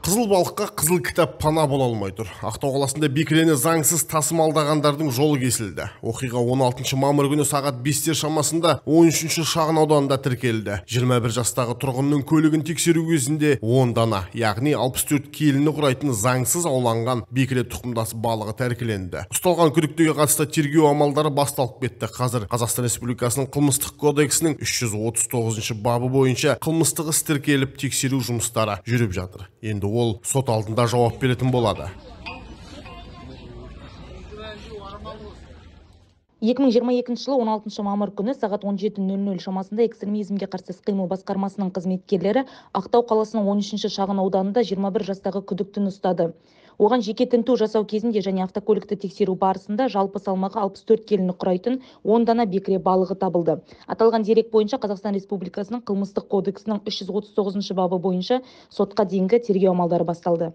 Қызыл балыққа қызыл кітап пана бола алмай тұр. Ақтау қаласында бекірені заңсыз тасымалдағандардың жолы кесілді. Оқиға 16 мамыр күні сағат 5-тер шамасында 13-ші шағын ауданында тіркелді. 21 жастағы тұрғынның көлігін тексеру кезінде 10 дана, яғни 64 келіні құрайтын заңсыз ауланған бекіре тұқымдас балығы тәркіленді. Ұсталған күдіктіге қатысты тергеу амалдары басталып кетті. Қазір Қазақстан Республикасының қылмыстық кодексінің 339 бабы бойынша қылмыстық іс тіркеліп тексеру жұмыстары жүріп жатыр. Енді ол сот алдында жауап беретін болады. 2022 жылы 16 мамыр күні сағат 17:00 шамасында экстремизмге қарсы іс-қимыл басқармасының қызметкерлері Ақтау қаласының 13-ші шағын ауданында 21 жастағы күдіктіні ұстады. Оған жеке тінту жасау кезінде және автокөлікті тексеру барысында жалпы салмағы 64 келіні құрайтын 10 дана бекіре балығы табылды. Аталған дерек бойынша Қазақстан Республикасының қылмыстық кодексінің 339 бабы бойынша сотқа дейінгі тергеу амалдары басталды.